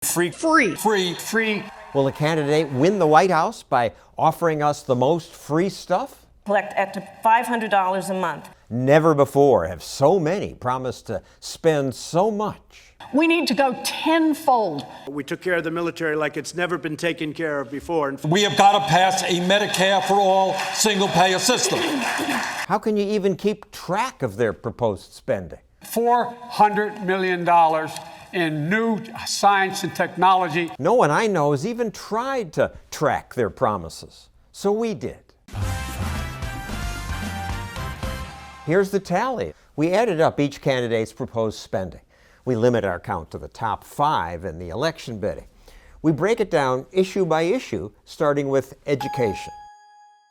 Free. Free. Free. Free. Will a candidate win the White House by offering us the most free stuff? Collect up to $500 a month. Never before have so many promised to spend so much. We need to go tenfold. We took care of the military like it's never been taken care of before. We have got to pass a Medicare for all single-payer system. How can you even keep track of their proposed spending? $400 million in new science and technology. No one I know has even tried to track their promises. So we did. Here's the tally. We added up each candidate's proposed spending. We limit our count to the top 5 in the election bidding. We break it down issue by issue, starting with education.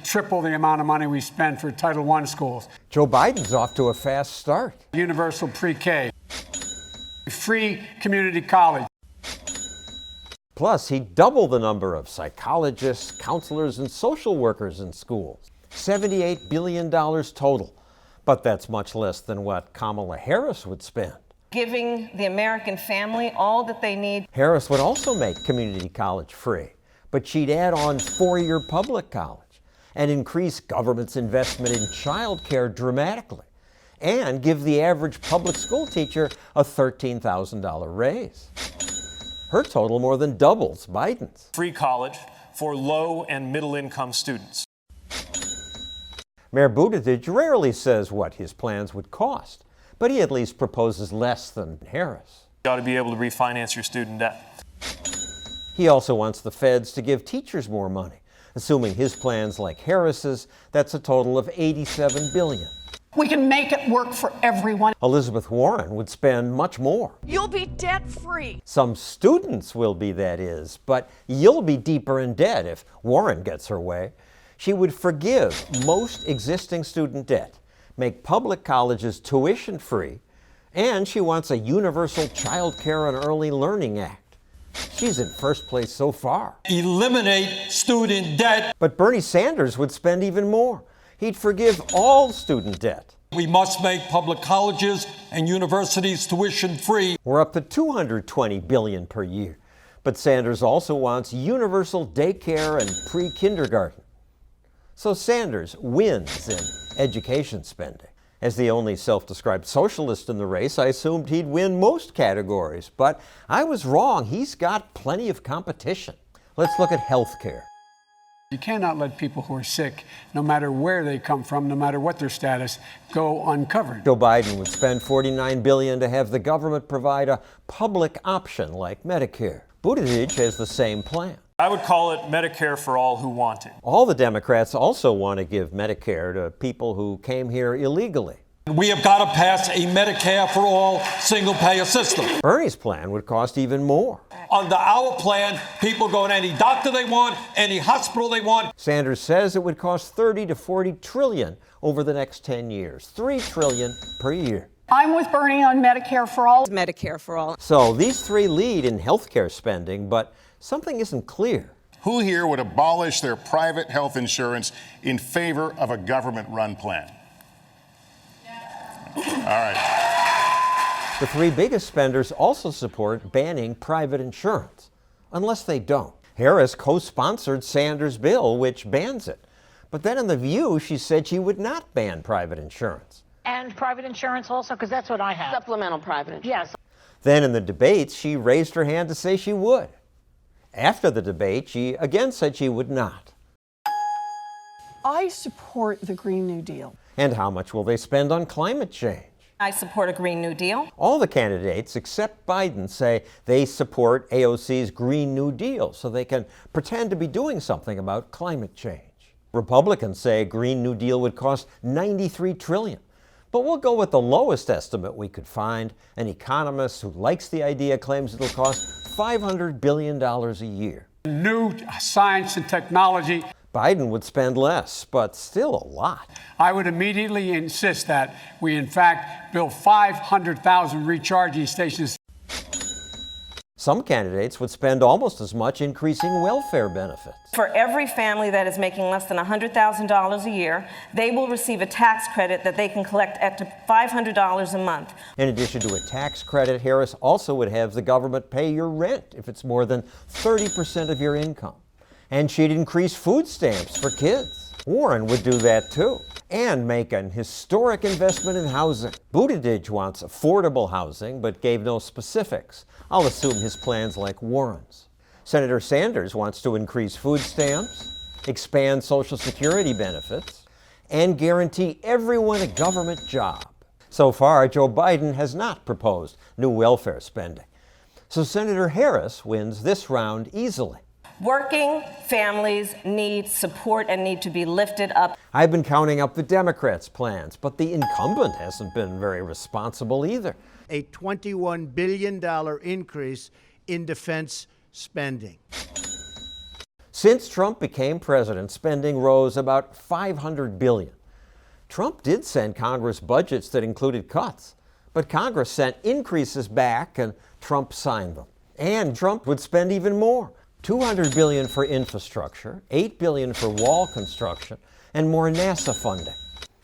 Triple the amount of money we spend for Title I schools. Joe Biden's off to a fast start. Universal pre-K. Free community college. Plus, he doubled the number of psychologists, counselors, and social workers in schools. $78 billion total. But that's much less than what Kamala Harris would spend. Giving the American family all that they need. Harris would also make community college free, but she'd add on 4-year public college and increase government's investment in child care dramatically and give the average public school teacher a $13,000 raise. Her total more than doubles Biden's. Free college for low and middle income students. Mayor Buttigieg rarely says what his plans would cost, but he at least proposes less than Harris. You ought to be able to refinance your student debt. He also wants the feds to give teachers more money. Assuming his plans like Harris's, that's a total of $87 billion. We can make it work for everyone. Elizabeth Warren would spend much more. You'll be debt-free. Some students will be, that is, but you'll be deeper in debt if Warren gets her way. She would forgive most existing student debt, make public colleges tuition-free, and she wants a universal child care and early learning act. She's in first place so far. Eliminate student debt. But Bernie Sanders would spend even more. He'd forgive all student debt. We must make public colleges and universities tuition-free. We're up to $220 billion per year. But Sanders also wants universal daycare and pre-kindergarten. So Sanders wins in education spending. As the only self-described socialist in the race, I assumed he'd win most categories, but I was wrong. He's got plenty of competition. Let's look at health care. You cannot let people who are sick, no matter where they come from, no matter what their status, go uncovered. Joe Biden would spend $49 billion to have the government provide a public option like Medicare. Buttigieg has the same plan. I would call it Medicare for all who want it. All the Democrats also want to give Medicare to people who came here illegally. We have got to pass a Medicare for all single-payer system. Bernie's plan would cost even more. Under our plan, people go to any doctor they want, any hospital they want. Sanders says it would cost $30 to $40 trillion over the next 10 years. $3 trillion per year. I'm with Bernie on Medicare for all. Medicare for all. So these three lead in healthcare spending, but something isn't clear. Who here would abolish their private health insurance in favor of a government-run plan? All right. The three biggest spenders also support banning private insurance, unless they don't. Harris co-sponsored Sanders' bill, which bans it. But then in The View, she said she would not ban private insurance. And private insurance also, because that's what I have. Supplemental private insurance. Yes. Then in the debates, she raised her hand to say she would. After the debate, she again said she would not. I support the Green New Deal. And how much will they spend on climate change? I support a Green New Deal. All the candidates, except Biden, say they support AOC's Green New Deal so they can pretend to be doing something about climate change. Republicans say Green New Deal would cost $93 trillion. But we'll go with the lowest estimate we could find. An economist who likes the idea claims it'll cost $500 billion a year. New science and technology. Biden would spend less, but still a lot. I would immediately insist that we, in fact, build 500,000 recharging stations. Some candidates would spend almost as much increasing welfare benefits. For every family that is making less than $100,000 a year, they will receive a tax credit that they can collect up to $500 a month. In addition to a tax credit, Harris also would have the government pay your rent if it's more than 30% of your income. And she'd increase food stamps for kids. Warren would do that too, and make an historic investment in housing. Buttigieg wants affordable housing, but gave no specifics. I'll assume his plans like Warren's. Senator Sanders wants to increase food stamps, expand Social Security benefits, and guarantee everyone a government job. So far, Joe Biden has not proposed new welfare spending. So Senator Harris wins this round easily. Working families need support and need to be lifted up. I've been counting up the Democrats' plans, but the incumbent hasn't been very responsible either. A $21 billion increase in defense spending. Since Trump became president, spending rose about $500 billion. Trump did send Congress budgets that included cuts, but Congress sent increases back and Trump signed them. And Trump would spend even more. $200 billion for infrastructure, $8 billion for wall construction, and more NASA funding.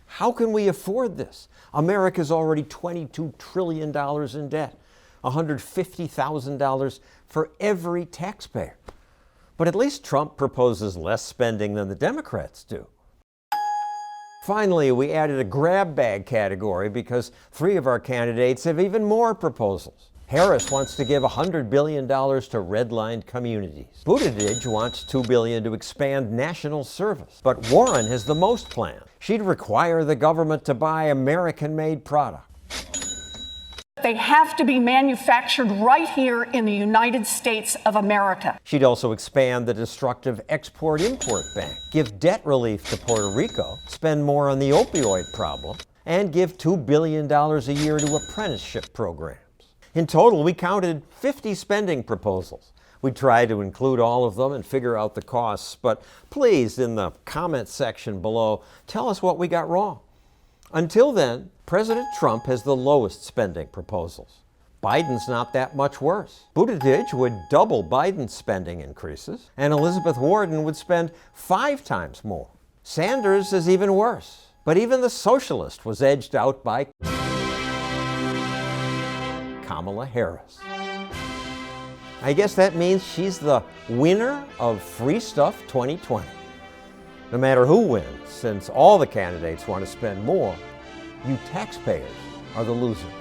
How can we afford this? America's already $22 trillion in debt, $150,000 for every taxpayer. But at least Trump proposes less spending than the Democrats do. Finally, we added a grab bag category because 3 of our candidates have even more proposals. Harris wants to give $100 billion to redlined communities. Buttigieg wants $2 billion to expand national service. But Warren has the most planned. She'd require the government to buy American-made product. They have to be manufactured right here in the United States of America. She'd also expand the destructive Export-Import Bank, give debt relief to Puerto Rico, spend more on the opioid problem, and give $2 billion a year to apprenticeship programs. In total, we counted 50 spending proposals. We tried to include all of them and figure out the costs, but please, in the comment section below, tell us what we got wrong. Until then, President Trump has the lowest spending proposals. Biden's not that much worse. Buttigieg would double Biden's spending increases, and Elizabeth Warren would spend 5 times more. Sanders is even worse, but even the socialist was edged out by Kamala Harris. I guess that means she's the winner of Free Stuff 2020. No matter who wins, since all the candidates want to spend more, you taxpayers are the losers.